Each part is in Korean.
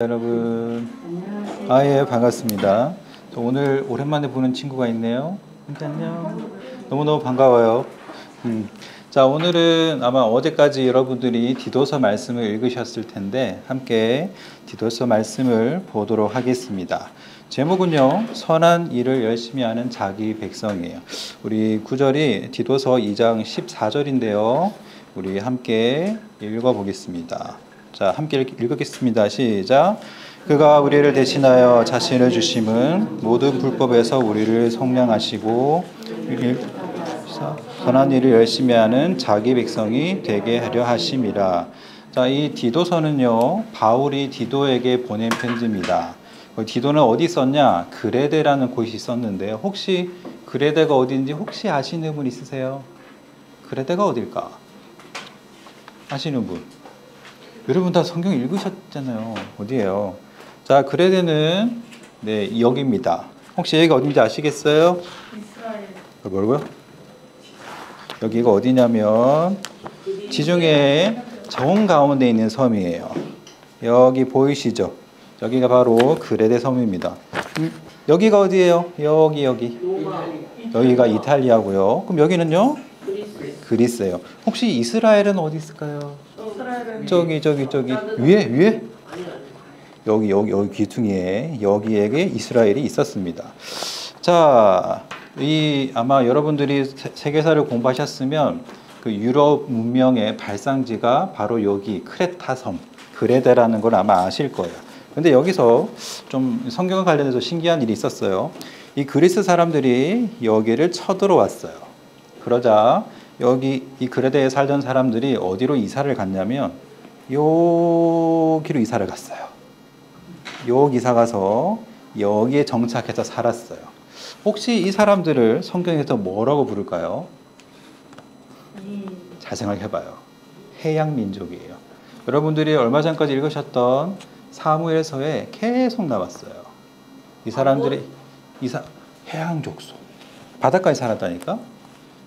여러분, 안녕하세요. 예, 반갑습니다. 오늘 오랜만에 보는 친구가 있네요. 안녕. 너무너무 반가워요. 자, 오늘은 아마 어제까지 여러분들이 디도서 말씀을 읽으셨을 텐데, 함께 디도서 말씀을 보도록 하겠습니다. 제목은요, 선한 일을 열심히 하는 자기 백성이에요. 우리 구절이 디도서 2장 14절인데요. 우리 함께 읽어보겠습니다. 자, 함께 읽겠습니다. 시작. 그가 우리를 대신하여 자신을 주심은 모든 불법에서 우리를 속량하시고 선한 일을 열심히 하는 자기 백성이 되게 하려 하심이라. 자, 이 디도서는요, 바울이 디도에게 보낸 편지입니다. 디도는 어디 있었냐? 그레데라는 곳이 있었는데, 혹시 그레데가 어디인지 혹시 아시는 분 있으세요? 그레데가 어딜까? 아시는 분? 여러분 다 성경 읽으셨잖아요. 어디예요? 자, 그레데는 네, 여기입니다. 혹시 여기가 어딘지 아시겠어요? 이스라엘. 뭐라고요? 여기가 어디냐면 지중해 정 가운데 있는 섬이에요. 여기 보이시죠? 여기가 바로 그레데 섬입니다. 여기가 어디예요? 여기. 여기가 이탈리아고요. 그럼 여기는요? 그리스예요. 혹시 이스라엘은 어디 있을까요? 저기 위에 여기 귀퉁이에 여기에 이스라엘이 있었습니다. 자, 아마 여러분들이 세계사를 공부하셨으면 그 유럽 문명의 발상지가 바로 여기 크레타 섬 그레데라는 걸 아마 아실 거예요. 근데 여기서 좀 성경 관련해서 신기한 일이 있었어요. 이 그리스 사람들이 여기를 쳐들어왔어요. 그러자 여기 이 그레데에 살던 사람들이 어디로 이사를 갔냐면 여기로 이사를 갔어요. 여기 이사 가서 여기에 정착해서 살았어요. 혹시 이 사람들을 성경에서 뭐라고 부를까요? 잘 생각해봐요. 해양 민족이에요. 여러분들이 얼마 전까지 읽으셨던 사무엘서에 계속 나왔어요. 이 사람들이 해양 족속, 바닷가에 살았다니까.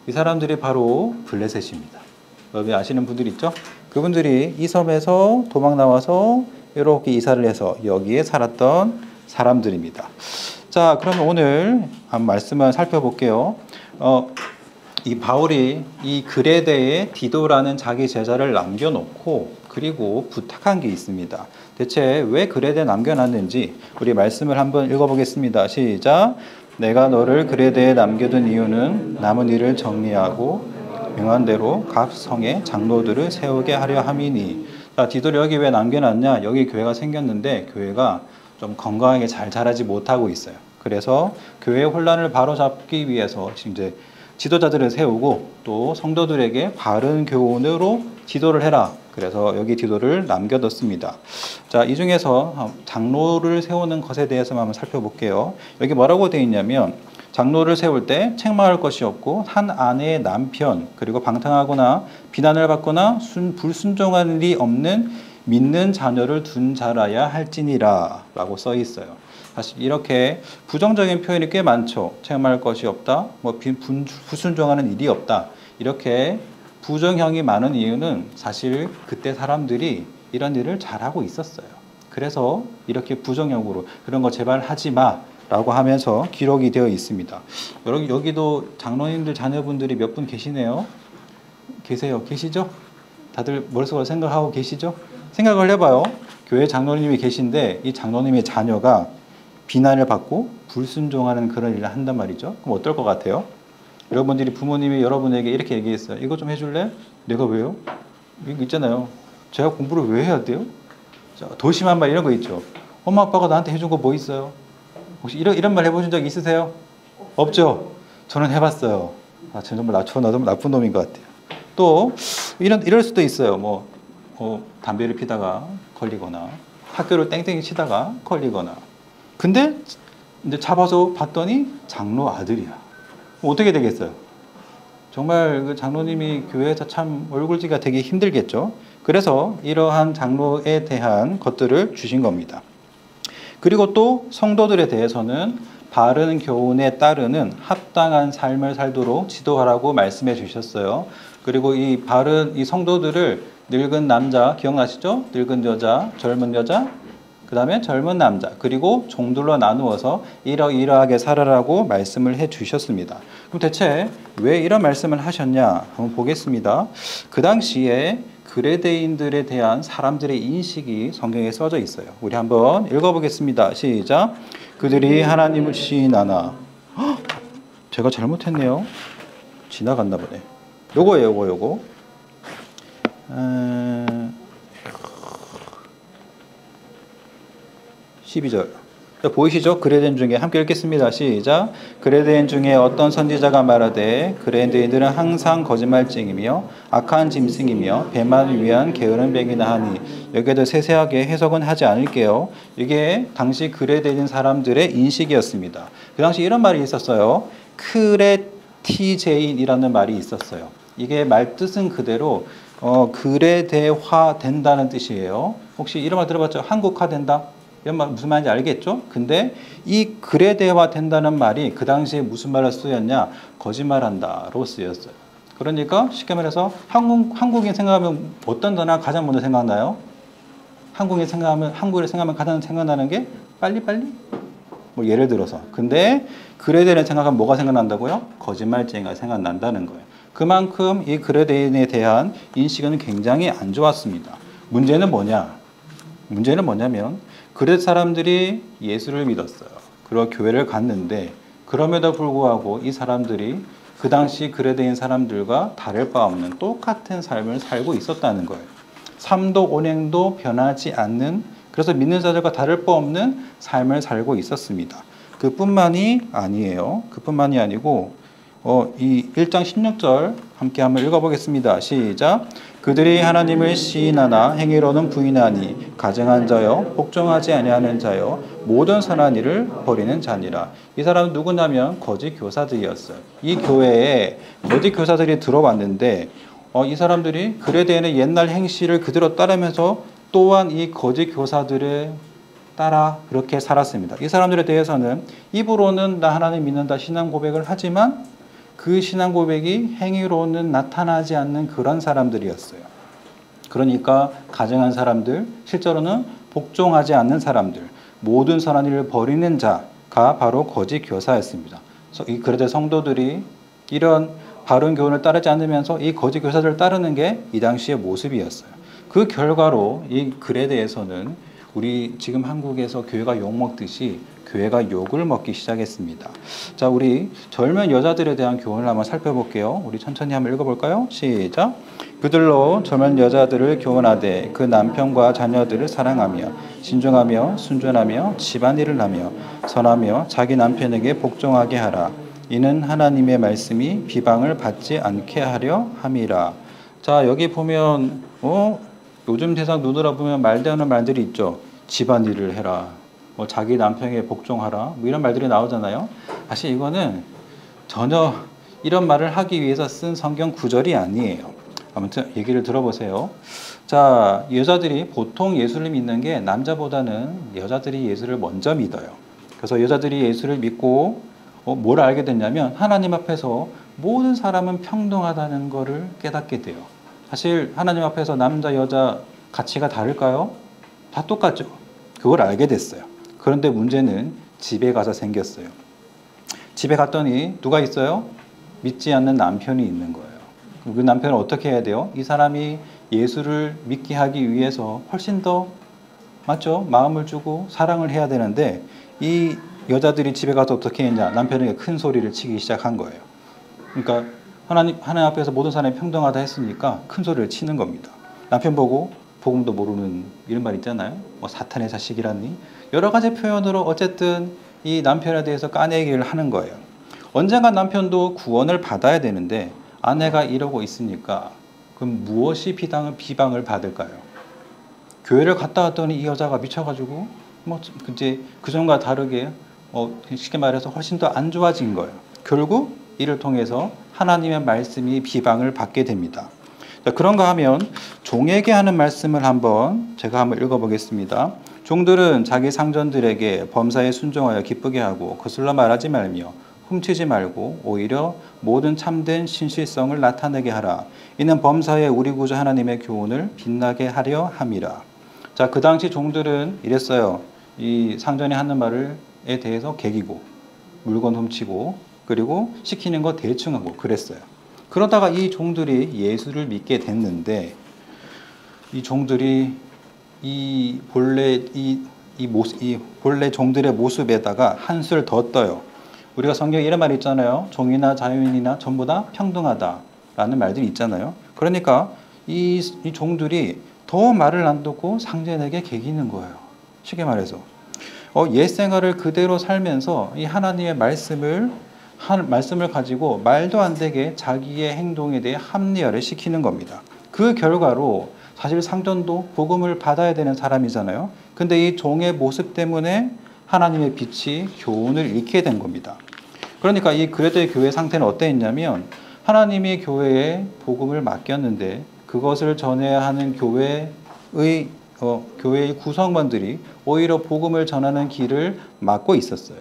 이 사람들이 바로 블레셋입니다. 여러분 아시는 분들 있죠? 그분들이 이 섬에서 도망 나와서 이렇게 이사를 해서 여기에 살았던 사람들입니다. 자, 그러면 오늘 한 말씀을 살펴볼게요. 이 바울이 이 그레데에 디도라는 자기 제자를 남겨놓고 그리고 부탁한 게 있습니다. 대체 왜 그레데에 남겨놨는지 우리 말씀을 한번 읽어보겠습니다. 시작. 내가 너를 그레데에 남겨둔 이유는 남은 일을 정리하고 명한 대로 각 성에 장로들을 세우게 하려 함이니. 자, 디도를 여기 왜 남겨놨냐? 여기 교회가 생겼는데 교회가 좀 건강하게 잘 자라지 못하고 있어요. 그래서 교회의 혼란을 바로잡기 위해서 이제 지도자들을 세우고 또 성도들에게 바른 교훈으로 지도를 해라. 그래서 여기 디도를 남겨뒀습니다. 자, 이 중에서 장로를 세우는 것에 대해서 한번 살펴볼게요. 여기 뭐라고 되어 있냐면 장로를 세울 때 책망할 것이 없고 한 아내의 남편 그리고 방탕하거나 비난을 받거나 불순종한 일이 없는 믿는 자녀를 둔 자라야 할지니라 라고 써 있어요. 사실 이렇게 부정적인 표현이 꽤 많죠. 책망할 것이 없다, 불순종하는 일이 없다. 이렇게 부정형이 많은 이유는 사실 그때 사람들이 이런 일을 잘하고 있었어요. 그래서 이렇게 부정형으로 그런 거 제발 하지 마 라고 하면서 기록이 되어 있습니다. 여기도 장로님들 자녀분들이 몇 분 계시네요. 계시죠? 다들 머릿속으로 생각하고 계시죠? 생각을 해봐요. 교회 장로님이 계신데 이 장로님의 자녀가 비난을 받고 불순종하는 그런 일을 한단 말이죠. 그럼 어떨 것 같아요? 여러분들이 부모님이 여러분에게 이렇게 얘기했어요. 이거 좀 해줄래? 내가 왜요? 이거 있잖아요. 제가 공부를 왜 해야 돼요? 자, 더 심한 말 이런 거 있죠. 엄마 아빠가 나한테 해준 거 뭐 있어요? 혹시 이런 말 해보신 적 있으세요? 없죠? 저는 해봤어요. 아, 저는 정말 나쁜 놈인 것 같아요. 또 이럴 수도 있어요. 담배를 피다가 걸리거나 학교를 땡땡이 치다가 걸리거나. 근데 이제 잡아서 봤더니 장로 아들이야. 어떻게 되겠어요? 정말 그 장로님이 교회에서 참 얼굴지가 되게 힘들겠죠. 그래서 이러한 장로에 대한 것들을 주신 겁니다. 그리고 또 성도들에 대해서는 바른 교훈에 따르는 합당한 삶을 살도록 지도하라고 말씀해 주셨어요. 그리고 이 성도들을 늙은 남자 기억나시죠? 늙은 여자, 젊은 여자, 그 다음에 젊은 남자, 그리고 종들로 나누어서 이러이러하게 살아라고 말씀을 해 주셨습니다. 그럼 대체 왜 이런 말씀을 하셨냐? 한번 보겠습니다. 그 당시에 그레데인들에 대한 사람들의 인식이 성경에 써져 있어요. 우리 한번 읽어보겠습니다. 시작. 그들이 하나님을 시인하나. 제가 잘못했네요. 지나갔나 보네. 요거예요, 요거. 12절. 보이시죠? 그레데인 중에 함께 읽겠습니다. 시작. 그레데인 중에 어떤 선지자가 말하되 그레데인들은 항상 거짓말쟁이며 악한 짐승이며 배만을 위한 게으른 백이나 하니. 여기에도 세세하게 해석은 하지 않을게요. 이게 당시 그레데인 사람들의 인식이었습니다. 그 당시 이런 말이 있었어요. 크레티제인이라는 말이 있었어요. 이게 말 뜻은 그대로 그레대화 된다는 뜻이에요. 혹시 이런 말 들어봤죠? 한국화 된다? 이런 말 무슨 말인지 알겠죠? 근데 이 그레대화 된다는 말이 그 당시에 무슨 말로 쓰였냐? 거짓말한다로 쓰였어요. 그러니까 쉽게 말해서 한국인 생각하면 어떤 단어가 가장 먼저 생각나요? 한국을 생각하면 가장 생각나는 게 빨리빨리? 뭐 예를 들어서. 근데 그레데인을 생각하면 뭐가 생각난다고요? 거짓말쟁이가 생각난다는 거예요. 그만큼 이 그레데인에 대한 인식은 굉장히 안 좋았습니다. 문제는 뭐냐면 그레데 사람들이 예수를 믿었어요. 그리고 교회를 갔는데 그럼에도 불구하고 이 사람들이 그 당시 그레데인 사람들과 다를 바 없는 똑같은 삶을 살고 있었다는 거예요. 삶도 온행도 변하지 않는, 그래서 믿는 자들과 다를 바 없는 삶을 살고 있었습니다. 그뿐만이 아니에요. 그뿐만이 아니고 이 1장 16절 함께 한번 읽어보겠습니다. 시작. 그들이 하나님을 시인하나 행위로는 부인하니 가증한 자여 복종하지 아니하는 자여 모든 선한 일을 버리는 자니라. 이 사람은 누구냐면 거짓 교사들이었어요. 이 교회에 거짓 교사들이 들어왔는데 이 사람들이 그레데인의 옛날 행실을 그대로 따르면서 또한 이 거짓 교사들을 따라 그렇게 살았습니다. 이 사람들에 대해서는 입으로는 나 하나님 믿는다 신앙 고백을 하지만 그 신앙 고백이 행위로는 나타나지 않는 그런 사람들이었어요. 그러니까 가증한 사람들, 실제로는 복종하지 않는 사람들, 모든 선한 일을 버리는 자가 바로 거짓 교사였습니다. 그래도 성도들이 이런 바른 교훈을 따르지 않으면서 이 거짓 교사들을 따르는 게 이 당시의 모습이었어요. 그 결과로 이 그레데에서는 우리 지금 한국에서 교회가 욕먹듯이 교회가 욕을 먹기 시작했습니다. 자, 우리 젊은 여자들에 대한 교훈을 한번 살펴볼게요. 우리 천천히 한번 읽어볼까요? 시작. 그들로 젊은 여자들을 교훈하되 그 남편과 자녀들을 사랑하며 신중하며 순전하며 집안일을 하며 선하며 자기 남편에게 복종하게 하라. 이는 하나님의 말씀이 비방을 받지 않게 하려 함이라. 자, 여기 보면 요즘 세상 눈으로 보면 말되는 말들이 있죠. 집안일을 해라. 뭐 자기 남편에게 복종하라. 뭐 이런 말들이 나오잖아요. 사실 이거는 전혀 이런 말을 하기 위해서 쓴 성경 구절이 아니에요. 아무튼 얘기를 들어보세요. 자, 여자들이 보통 예수를 믿는 게 남자보다는 여자들이 예수를 먼저 믿어요. 그래서 여자들이 예수를 믿고 뭘 알게 됐냐면 하나님 앞에서 모든 사람은 평등하다는 것을 깨닫게 돼요. 사실 하나님 앞에서 남자 여자 가치가 다를까요? 다 똑같죠. 그걸 알게 됐어요. 그런데 문제는 집에 가서 생겼어요. 집에 갔더니 누가 있어요? 믿지 않는 남편이 있는 거예요. 그 남편은 어떻게 해야 돼요? 이 사람이 예수를 믿게 하기 위해서 훨씬 더 맞죠? 마음을 주고 사랑을 해야 되는데 이 여자들이 집에 가서 어떻게 했냐? 남편에게 큰 소리를 치기 시작한 거예요. 그러니까 하나님 앞에서 모든 사람이 평등하다 했으니까 큰 소리를 치는 겁니다. 남편 보고 복음도 모르는 이런 말 있잖아요. 뭐 사탄의 자식이라니. 여러 가지 표현으로 어쨌든 이 남편에 대해서 까내기를 하는 거예요. 언젠가 남편도 구원을 받아야 되는데 아내가 이러고 있으니까 그럼 무엇이 비방을 받을까요? 교회를 갔다 왔더니 이 여자가 미쳐가지고 이제 그전과 다르게 쉽게 말해서 훨씬 더 안 좋아진 거예요. 결국 이를 통해서 하나님의 말씀이 비방을 받게 됩니다. 자, 그런가 하면 종에게 하는 말씀을 제가 한번 읽어보겠습니다. 종들은 자기 상전들에게 범사에 순종하여 기쁘게 하고 거슬러 말하지 말며 훔치지 말고 오히려 모든 참된 신실성을 나타내게 하라. 이는 범사에 우리 구주 하나님의 교훈을 빛나게 하려 함이라. 자, 그 당시 종들은 이랬어요. 이 상전이 하는 말에 대해서 개기고 물건 훔치고 그리고 시키는 거 대충 하고 그랬어요. 그러다가 이 종들이 예수를 믿게 됐는데 이 종들이 이 본래 종들의 모습에다가 한 술 더 떠요. 우리가 성경에 이런 말이 있잖아요. 종이나 자유인이나 전부 다 평등하다라는 말들이 있잖아요. 그러니까 이 종들이 더 말을 안 듣고 상전에게 개기는 거예요. 쉽게 말해서 옛 생활을 그대로 살면서 이 하나님의 말씀을 가지고 말도 안 되게 자기의 행동에 대해 합리화를 시키는 겁니다. 그 결과로 사실 상전도 복음을 받아야 되는 사람이잖아요. 근데 이 종의 모습 때문에 하나님의 빛이 교훈을 잃게 된 겁니다. 그러니까 이 그레데 교회 상태는 어땠냐면 하나님이 교회에 복음을 맡겼는데 그것을 전해야 하는 교회의 구성원들이 오히려 복음을 전하는 길을 막고 있었어요.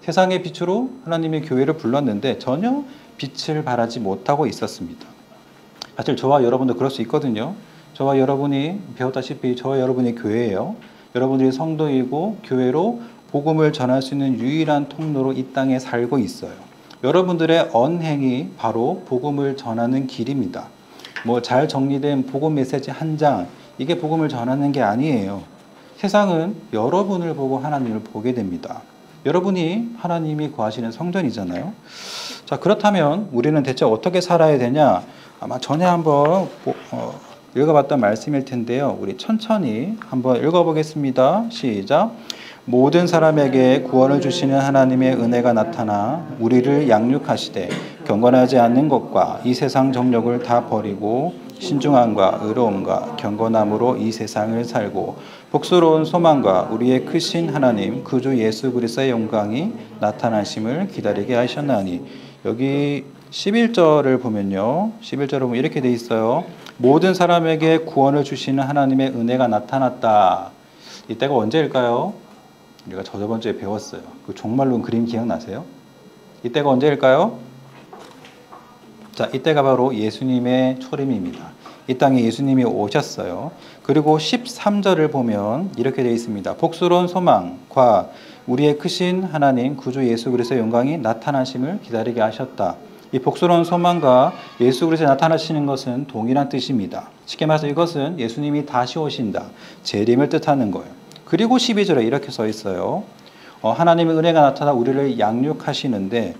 세상의 빛으로 하나님의 교회를 불렀는데 전혀 빛을 발하지 못하고 있었습니다. 사실 저와 여러분도 그럴 수 있거든요. 저와 여러분이 배웠다시피 저와 여러분이 교회예요. 여러분들이 성도이고 교회로 복음을 전할 수 있는 유일한 통로로 이 땅에 살고 있어요. 여러분들의 언행이 바로 복음을 전하는 길입니다. 뭐 잘 정리된 복음 메시지 한 장, 이게 복음을 전하는 게 아니에요. 세상은 여러분을 보고 하나님을 보게 됩니다. 여러분이 하나님이 구하시는 성전이잖아요. 자, 그렇다면 우리는 대체 어떻게 살아야 되냐? 아마 전에 한번 읽어봤던 말씀일 텐데요. 우리 천천히 한번 읽어보겠습니다. 시작. 모든 사람에게 구원을 주시는 하나님의 은혜가 나타나 우리를 양육하시되 경건하지 않는 것과 이 세상 정욕을 다 버리고 신중함과 의로움과 경건함으로 이 세상을 살고 복스러운 소망과 우리의 크신 하나님 그 주 예수 그리스도의 영광이 나타나심을 기다리게 하셨나니. 여기 11절을 보면요. 11절을 보면 이렇게 돼 있어요. 모든 사람에게 구원을 주시는 하나님의 은혜가 나타났다. 이때가 언제일까요? 우리가 저번 주에 배웠어요. 그 종말론 그림 기억나세요? 이때가 언제일까요? 자, 이때가 바로 예수님의 초림입니다. 이 땅에 예수님이 오셨어요. 그리고 13절을 보면 이렇게 되어 있습니다. 복스러운 소망과 우리의 크신 하나님 구주 예수 그리스도의 영광이 나타나심을 기다리게 하셨다. 이 복스러운 소망과 예수 그리스도에 나타나시는 것은 동일한 뜻입니다. 쉽게 말해서 이것은 예수님이 다시 오신다. 재림을 뜻하는 거예요. 그리고 12절에 이렇게 써 있어요. 하나님의 은혜가 나타나 우리를 양육하시는데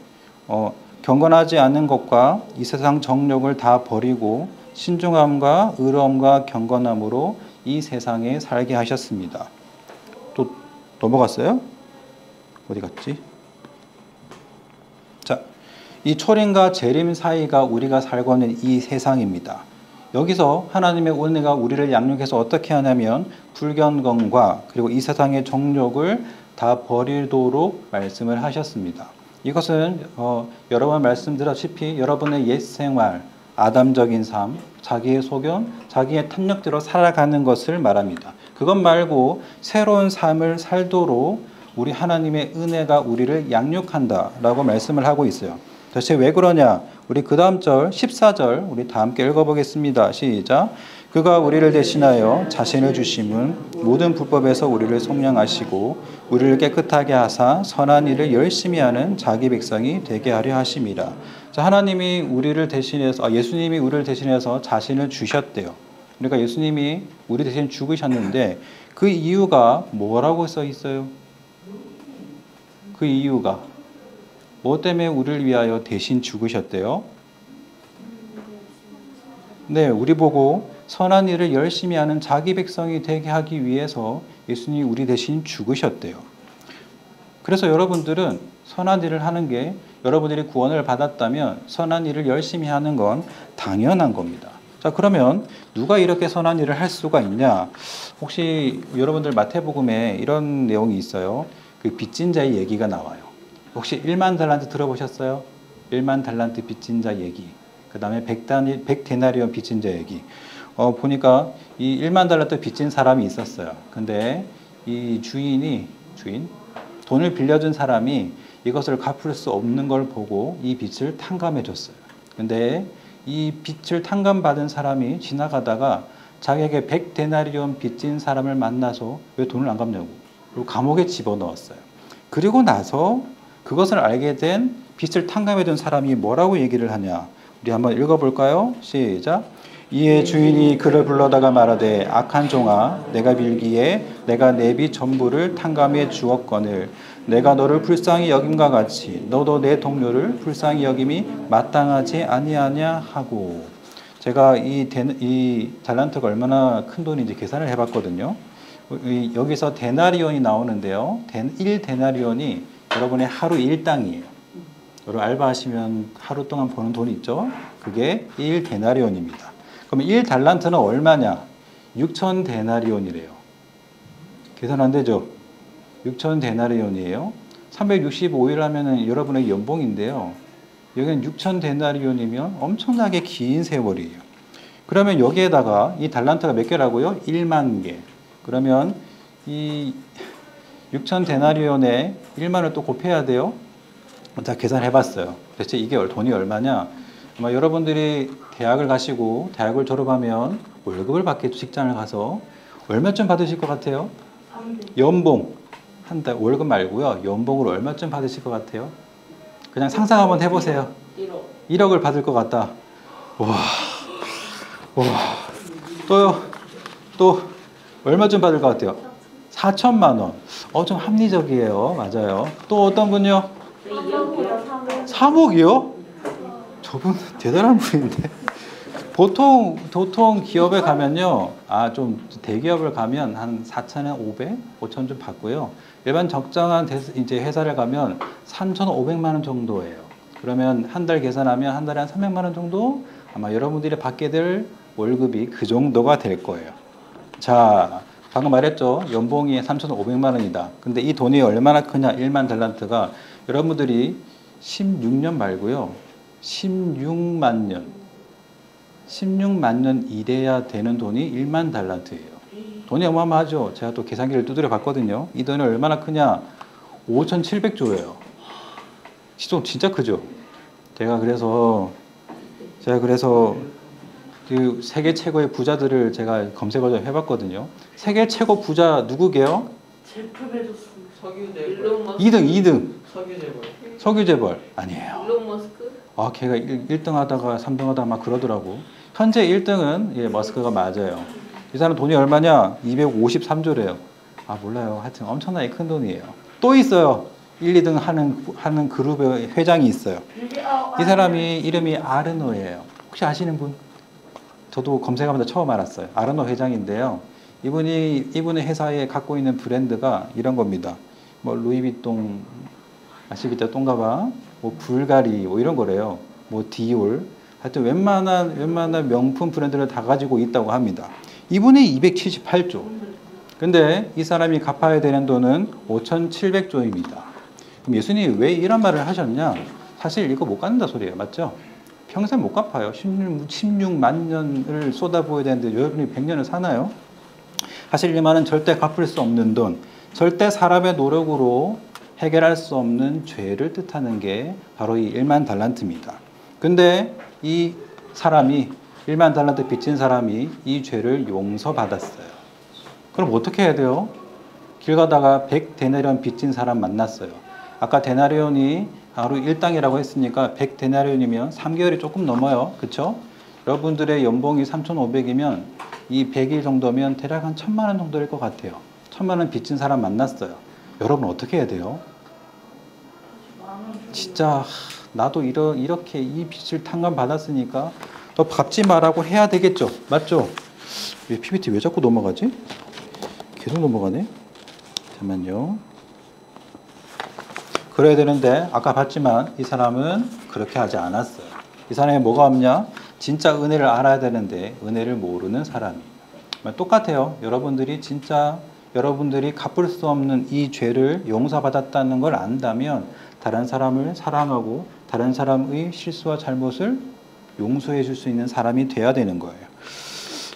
경건하지 않은 것과 이 세상 정욕을 다 버리고 신중함과 의로움과 경건함으로 이 세상에 살게 하셨습니다. 또 넘어갔어요? 어디 갔지? 자, 이 초림과 재림 사이가 우리가 살고 있는 이 세상입니다. 여기서 하나님의 은혜가 우리를 양육해서 어떻게 하냐면 불경건과 그리고 이 세상의 정욕을 다 버리도록 말씀을 하셨습니다. 이것은 여러 번 말씀드렸다시피 여러분의 옛 생활, 아담적인 삶, 자기의 소견, 자기의 탐욕대로 살아가는 것을 말합니다. 그것 말고 새로운 삶을 살도록 우리 하나님의 은혜가 우리를 양육한다라고 말씀을 하고 있어요. 대체 왜 그러냐? 우리 그 다음 절 14절 우리 다 함께 읽어보겠습니다. 시작. 그가 우리를 대신하여 자신을 주심은 모든 불법에서 우리를 속량하시고 우리를 깨끗하게 하사 선한 일을 열심히 하는 자기 백성이 되게 하려 하심이라. 자, 하나님이 우리를 대신해서 예수님이 우리를 대신해서 자신을 주셨대요. 그러니까 예수님이 우리 대신 죽으셨는데 그 이유가 뭐라고 써 있어요? 그 이유가 뭐 때문에 우리를 위하여 대신 죽으셨대요? 네, 우리 보고 선한 일을 열심히 하는 자기 백성이 되게 하기 위해서 예수님이 우리 대신 죽으셨대요. 그래서 여러분들은 선한 일을 하는 게 여러분들이 구원을 받았다면 선한 일을 열심히 하는 건 당연한 겁니다. 자, 그러면 누가 이렇게 선한 일을 할 수가 있냐? 혹시 여러분들 마태복음에 이런 내용이 있어요. 그 빚진 자의 얘기가 나와요. 혹시 1만 달란트 들어보셨어요? 1만 달란트 빚진 자 얘기. 그 다음에 100데나리온 빚진 자 얘기. 보니까 이 1만 달란트 빚진 사람이 있었어요. 근데 이 주인, 돈을 빌려준 사람이 이것을 갚을 수 없는 걸 보고 이 빚을 탕감해 줬어요. 근데 이 빚을 탕감받은 사람이 지나가다가 자기에게 100데나리온 빚진 사람을 만나서 왜 돈을 안 갚냐고. 그리고 감옥에 집어넣었어요. 그리고 나서 그것을 알게 된 빚을 탕감해준 사람이 뭐라고 얘기를 하냐. 우리 한번 읽어볼까요? 시작. 이에 주인이 그를 불러다가 말하되 악한 종아 내가 빌기에 내가 내 빚 전부를 탕감해 주었거늘 내가 너를 불쌍히 여김과 같이 너도 내 동료를 불쌍히 여김이 마땅하지 아니하냐 하고. 제가 이 달란트가 얼마나 큰 돈인지 계산을 해봤거든요. 여기서 데나리온이 나오는데요. 1데나리온이 여러분의 하루 일당이에요. 여러분 알바하시면 하루 동안 버는 돈이 있죠. 그게 1데나리온입니다. 그럼 1달란트는 얼마냐? 6,000데나리온이래요. 계산 안 되죠? 6,000데나리온이에요. 365일 하면은 여러분의 연봉인데요. 여기는 6,000데나리온이면 엄청나게 긴 세월이에요. 그러면 여기에다가 이 달란트가 몇 개라고요? 1만 개. 그러면 이 6,000데나리온에 1만을 또 곱해야 돼요. 자, 계산해 봤어요. 대체 이게 돈이 얼마냐? 아마 여러분들이 대학을 가시고 대학을 졸업하면 월급을 받겠죠. 직장을 가서 얼마쯤 받으실 것 같아요? 연봉 한 달 월급 말고요. 연봉으로 얼마쯤 받으실 것 같아요? 그냥 상상 한번 해보세요. 1억을 받을 것 같다. 와, 또요. 또 얼마쯤 받을 것 같아요? 4천만 원. 좀 합리적이에요. 맞아요. 또 어떤 분요? 3억이요? 저분 대단한 분인데. 보통 기업에 가면요, 좀 대기업을 가면 한 4천에 500, 5천 좀 받고요. 일반 적정한 이제 회사를 가면 3,500만 원 정도예요. 그러면 한 달 계산하면 한 달에 한 300만 원 정도 아마 여러분들이 받게 될 월급이 그 정도가 될 거예요. 자, 방금 말했죠. 연봉이 3,500만 원이다. 근데 이 돈이 얼마나 크냐? 1만 달란트가 여러분들이 16년 말고요. 16만 년 일해야 되는 돈이 1만 달란트예요. 돈이 어마어마하죠. 제가 또 계산기를 두드려 봤거든요. 이 돈이 얼마나 크냐? 5,700조예요. 진짜 크죠. 제가 그래서 그 세계 최고의 부자들을 제가 검색을 좀 해봤거든요. 세계 최고 부자 누구게요? 제프 베조스. 석유재벌. 2등. 석유재벌. 석유재벌 아니에요. 일론 머스크? 걔가 1등 하다가 3등 하다가 막 그러더라고. 현재 1등은 머스크가 맞아요. 이 사람 돈이 얼마냐? 253조래요. 몰라요. 하여튼 엄청나게 큰 돈이에요. 또 있어요. 1, 2등 하는 그룹의 회장이 있어요. 이 사람이 이름이 아르노예요. 혹시 아시는 분? 저도 검색하면서 처음 알았어요. 아르노 회장인데요. 이분의 회사에 갖고 있는 브랜드가 이런 겁니다. 뭐 루이비통 아시겠죠? 똥가방, 뭐 불가리, 뭐 이런 거래요. 뭐 디올, 하여튼 웬만한 명품 브랜드를 다 가지고 있다고 합니다. 이분이 278조. 근데 이 사람이 갚아야 되는 돈은 5,700조입니다. 그럼 예수님이 왜 이런 말을 하셨냐? 사실 이거 못 갚는다 소리예요. 맞죠? 평생 못 갚아요. 16만 년을 쏟아부어야 되는데 여러분이 100년을 사나요? 사실 이 말은 절대 갚을 수 없는 돈, 절대 사람의 노력으로 해결할 수 없는 죄를 뜻하는 게 바로 이 1만 달란트입니다. 근데 이 사람이 1만 달란트 빚진 사람이 이 죄를 용서받았어요. 그럼 어떻게 해야 돼요? 길 가다가 100데나리온 빚진 사람 만났어요. 아까 데나리온이 하루 일당이라고 했으니까 100데나리온이면 3개월이 조금 넘어요. 그쵸? 여러분들의 연봉이 3,500이면 이 100일 정도면 대략 한 1,000만 원 정도일 것 같아요. 1,000만 원 빚진 사람 만났어요. 여러분 어떻게 해야 돼요? 진짜 나도 이렇게 이 빚을 탕감받았으니까 너 갚지 마라고 해야 되겠죠. 맞죠? 왜 PPT 왜 자꾸 넘어가지? 계속 넘어가네. 잠깐만요. 그래야 되는데 아까 봤지만 이 사람은 그렇게 하지 않았어요. 이 사람이 뭐가 없냐? 진짜 은혜를 알아야 되는데 은혜를 모르는 사람이에요. 똑같아요. 여러분들이 갚을 수 없는 이 죄를 용서받았다는 걸 안다면 다른 사람을 사랑하고 다른 사람의 실수와 잘못을 용서해 줄 수 있는 사람이 돼야 되는 거예요.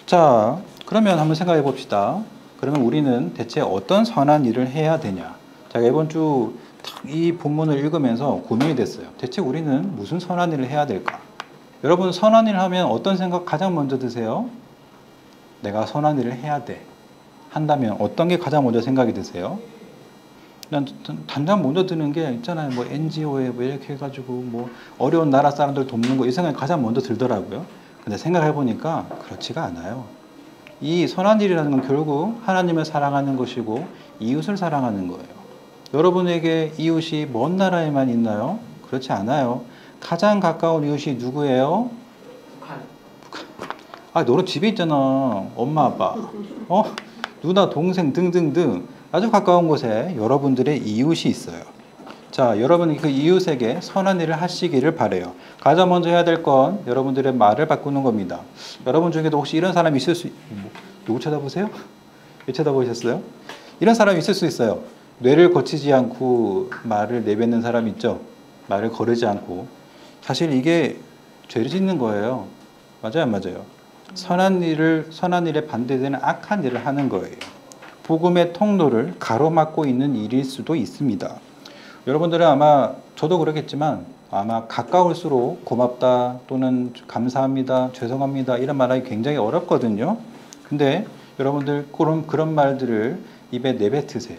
자, 그러면 한번 생각해 봅시다. 그러면 우리는 대체 어떤 선한 일을 해야 되냐? 제가 이번 주 이 본문을 읽으면서 고민이 됐어요. 대체 우리는 무슨 선한 일을 해야 될까? 여러분 선한 일 하면 어떤 생각 가장 먼저 드세요? 내가 선한 일을 해야 돼. 한다면 어떤 게 가장 먼저 생각이 드세요? 난 당장 먼저 드는 게 있잖아요. 뭐 NGO에 뭐 이렇게 해가지고 뭐 어려운 나라 사람들 돕는 거 이 생각이 가장 먼저 들더라고요. 근데 생각해 보니까 그렇지가 않아요. 이 선한 일이라는 건 결국 하나님을 사랑하는 것이고 이웃을 사랑하는 거예요. 여러분에게 이웃이 먼 나라에만 있나요? 그렇지 않아요. 가장 가까운 이웃이 누구예요? 북한. 아, 너는 집에 있잖아. 엄마, 아빠, 누나, 동생 등등등 아주 가까운 곳에 여러분들의 이웃이 있어요. 자, 여러분 그 이웃에게 선한 일을 하시기를 바래요. 가장 먼저 해야 될 건 여러분들의 말을 바꾸는 겁니다. 여러분 중에도 혹시 이런 사람이 있을 수 누구 쳐다보세요? 왜 쳐다보셨어요? 이런 사람이 있을 수 있어요. 뇌를 거치지 않고 말을 내뱉는 사람 있죠? 말을 거르지 않고. 사실 이게 죄를 짓는 거예요. 맞아요, 안 맞아요? 선한 일에 반대되는 악한 일을 하는 거예요. 복음의 통로를 가로막고 있는 일일 수도 있습니다. 여러분들은 아마 저도 그러겠지만 아마 가까울수록 고맙다 또는 감사합니다, 죄송합니다 이런 말하기 굉장히 어렵거든요. 근데 여러분들 그런 말들을 입에 내뱉으세요.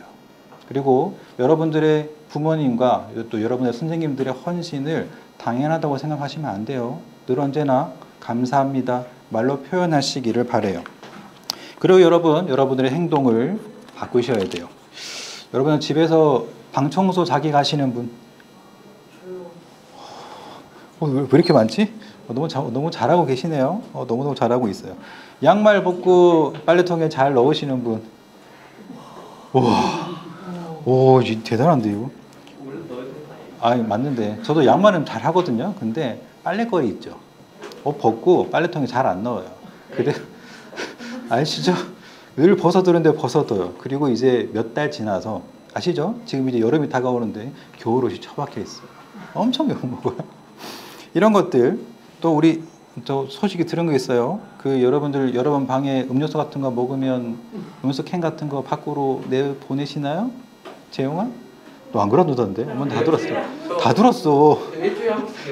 그리고 여러분들의 부모님과 또 여러분의 선생님들의 헌신을 당연하다고 생각하시면 안 돼요. 늘 언제나 감사합니다 말로 표현하시기를 바래요. 그리고 여러분들의 행동을 바꾸셔야 돼요. 여러분은 집에서 방 청소 자기가 하시는 분? 왜 이렇게 많지? 너무 잘하고 계시네요. 너무너무 잘하고 있어요. 양말 벗고 빨래통에 잘 넣으시는 분? 오, 대단한데 이거? 맞는데 저도 양말은 잘 하거든요. 근데 빨래거리 있죠. 벗고 빨래통에 잘 안 넣어요. 그래 아시죠? 늘 벗어두는데 벗어둬요. 그리고 이제 몇 달 지나서 아시죠? 지금 이제 여름이 다가오는데 겨울옷이 처박혀 있어요. 엄청 욕먹어요. 이런 것들 또 우리 저 소식이 들은 거 있어요. 그 여러분 방에 음료수 같은 거 먹으면 음료수 캔 같은 거 밖으로 내 보내시나요? 재용아? 너 안 그러던데? 엄마 다 들었어. 다 들었어.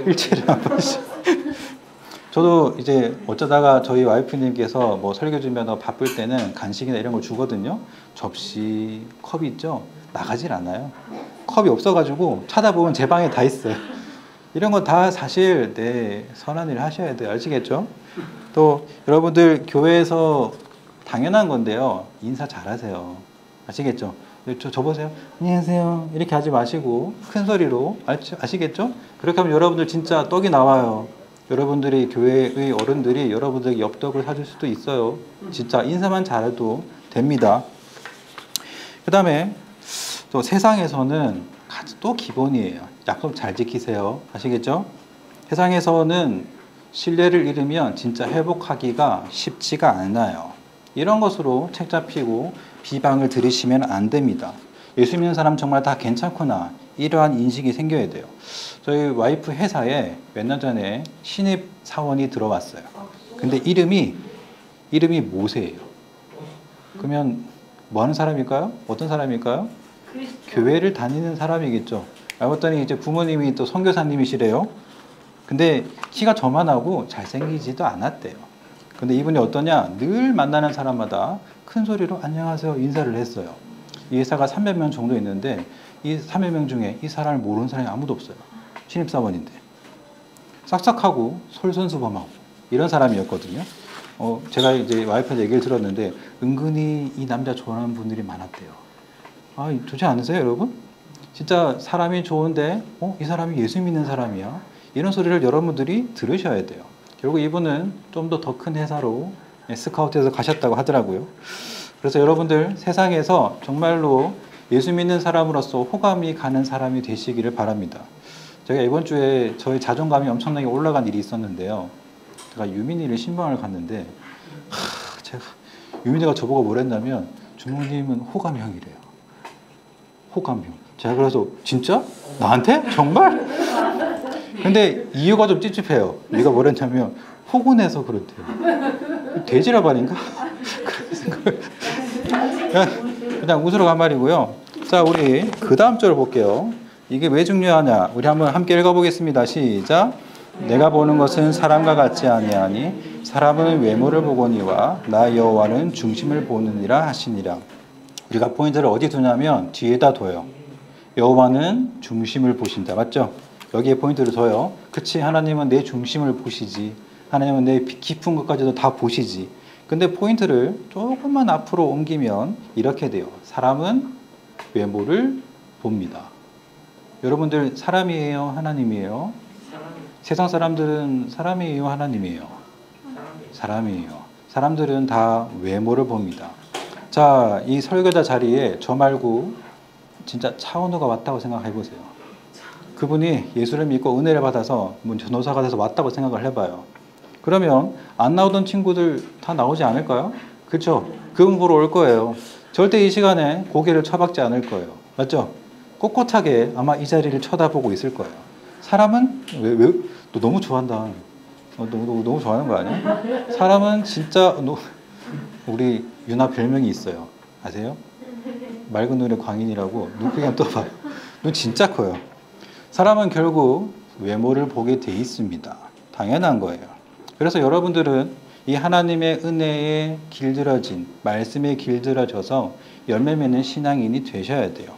일주일에 한 번씩. 저도 이제 어쩌다가 저희 와이프님께서 뭐 설교 주면 바쁠 때는 간식이나 이런 걸 주거든요. 접시, 컵이 있죠? 나가질 않아요. 컵이 없어가지고 찾아보면 제 방에 다 있어요. 이런 거 다 사실 선한 일 하셔야 돼요. 아시겠죠? 또 여러분들 교회에서 당연한 건데요. 인사 잘하세요. 아시겠죠? 저 보세요. 안녕하세요. 이렇게 하지 마시고 큰 소리로 아시겠죠? 그렇게 하면 여러분들 진짜 떡이 나와요. 여러분들이 교회의 어른들이 여러분들에게 엽떡을 사줄 수도 있어요. 진짜 인사만 잘해도 됩니다. 그 다음에 또 세상에서는 또 기본이에요. 약속 잘 지키세요. 아시겠죠? 세상에서는 신뢰를 잃으면 진짜 회복하기가 쉽지가 않아요. 이런 것으로 책 잡히고 비방을 들으시면 안 됩니다. 예수 믿는 사람 정말 다 괜찮구나. 이러한 인식이 생겨야 돼요. 저희 와이프 회사에 몇 년 전에 신입 사원이 들어왔어요. 근데 이름이 모세예요. 그러면 뭐 하는 사람일까요? 어떤 사람일까요? 교회를 다니는 사람이겠죠. 알고 봤더니 이제 부모님이 또 선교사님이시래요. 근데 키가 저만하고 잘생기지도 않았대요. 근데 이분이 어떠냐? 늘 만나는 사람마다 큰 소리로 안녕하세요 인사를 했어요. 이 회사가 300명 정도 있는데 이 300명 중에 이 사람을 모르는 사람이 아무도 없어요. 신입사원인데 싹싹하고 솔선수범하고 이런 사람이었거든요. 제가 이제 와이프한테 얘기를 들었는데 은근히 이 남자 좋아하는 분들이 많았대요. 좋지 않으세요, 여러분? 진짜 사람이 좋은데 이 사람이 예수 믿는 사람이야. 이런 소리를 여러분들이 들으셔야 돼요. 결국 이분은 좀 더 큰 회사로 스카우트해서 가셨다고 하더라고요. 그래서 여러분들 세상에서 정말로 예수 믿는 사람으로서 호감이 가는 사람이 되시기를 바랍니다. 제가 이번 주에 저의 자존감이 엄청나게 올라간 일이 있었는데요. 제가 유민이를 신방을 갔는데 유민이가 저보고 뭐랬냐면 주목님은 호감형이래요. 호감형. 제가 그래서 진짜? 나한테? 정말? 근데 이유가 좀 찝찝해요. 네가 뭐랬냐면 호군해서 그렇대요. 돼지라발인가? 그냥 웃으러 간 말이고요. 자, 우리 그 다음 절을 볼게요. 이게 왜 중요하냐? 우리 한번 함께 읽어보겠습니다. 시작. 내가 보는 것은 사람과 같지 아니하니 사람은 외모를 보거니와 나 여호와는 중심을 보느니라 하시니라. 우리가 포인트를 어디 두냐면 뒤에다 둬요. 여호와는 중심을 보신다. 맞죠? 여기에 포인트를 둬요. 그치, 하나님은 내 중심을 보시지. 하나님은 내 깊은 것까지도 다 보시지. 근데 포인트를 조금만 앞으로 옮기면 이렇게 돼요. 사람은 외모를 봅니다. 여러분들 사람이에요? 하나님이에요? 사람이 세상 사람들은 사람이에요? 하나님이에요? 사람이 사람이에요. 사람들은 다 외모를 봅니다. 자, 이 설교자 자리에 저 말고 진짜 차은우가 왔다고 생각해 보세요. 그분이 예수를 믿고 은혜를 받아서 전도사가 돼서 왔다고 생각을 해봐요. 그러면 안 나오던 친구들 다 나오지 않을까요? 그렇죠? 그분 보러 올 거예요. 절대 이 시간에 고개를 쳐박지 않을 거예요. 맞죠? 꼿꼿하게 아마 이 자리를 쳐다보고 있을 거예요. 사람은 너 너무 좋아한다. 너무 좋아하는 거 아니야? 사람은 진짜 우리 유나 별명이 있어요. 아세요? 맑은 눈의 광인이라고. 눈 그냥 떠봐요. 눈 진짜 커요. 사람은 결국 외모를 보게 돼 있습니다. 당연한 거예요. 그래서 여러분들은 이 하나님의 은혜에 길들여진 말씀에 길들여져서 열매 맺는 신앙인이 되셔야 돼요.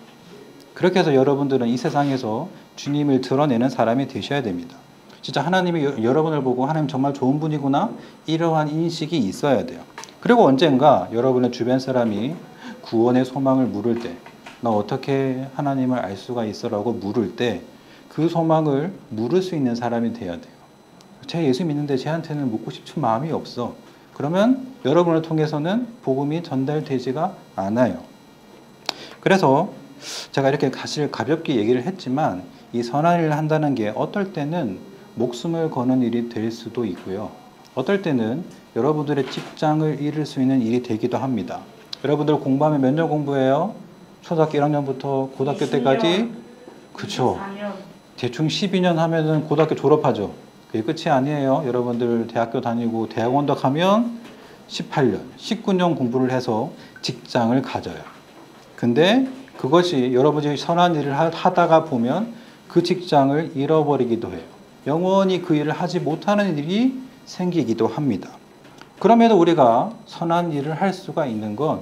그렇게 해서 여러분들은 이 세상에서 주님을 드러내는 사람이 되셔야 됩니다. 진짜 하나님이 여러분을 보고 하나님 정말 좋은 분이구나 이러한 인식이 있어야 돼요. 그리고 언젠가 여러분의 주변 사람이 구원의 소망을 물을 때 나 어떻게 하나님을 알 수가 있어? 라고 물을 때 그 소망을 물을 수 있는 사람이 돼야 돼요. 제 예수 믿는데 쟤한테는 묻고 싶은 마음이 없어. 그러면 여러분을 통해서는 복음이 전달되지가 않아요. 그래서 제가 이렇게 사실 가볍게 얘기를 했지만 이 선한 일을 한다는 게 어떨 때는 목숨을 거는 일이 될 수도 있고요. 어떨 때는 여러분들의 직장을 잃을 수 있는 일이 되기도 합니다. 여러분들 공부하면 몇 년 공부해요? 초등학교 1학년부터 고등학교 20년. 때까지? 그쵸. 4년. 대충 12년 하면은 고등학교 졸업하죠. 그게 끝이 아니에요. 여러분들 대학교 다니고 대학원도 가면 18년, 19년 공부를 해서 직장을 가져요. 근데 그것이 여러분이 선한 일을 하다가 보면 그 직장을 잃어버리기도 해요. 영원히 그 일을 하지 못하는 일이 생기기도 합니다. 그럼에도 우리가 선한 일을 할 수가 있는 건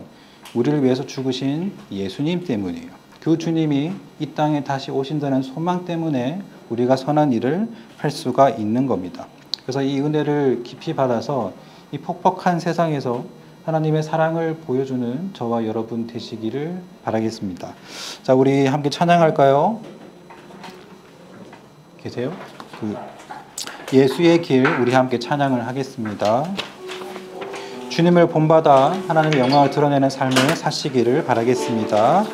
우리를 위해서 죽으신 예수님 때문이에요. 그 주님이 이 땅에 다시 오신다는 소망 때문에 우리가 선한 일을 할 수가 있는 겁니다. 그래서 이 은혜를 깊이 받아서 이 폭박한 세상에서 하나님의 사랑을 보여주는 저와 여러분 되시기를 바라겠습니다. 자, 우리 함께 찬양할까요? 계세요? 예수의 길 우리 함께 찬양을 하겠습니다. 주님을 본받아 하나님의 영광을 드러내는 삶을 사시기를 바라겠습니다.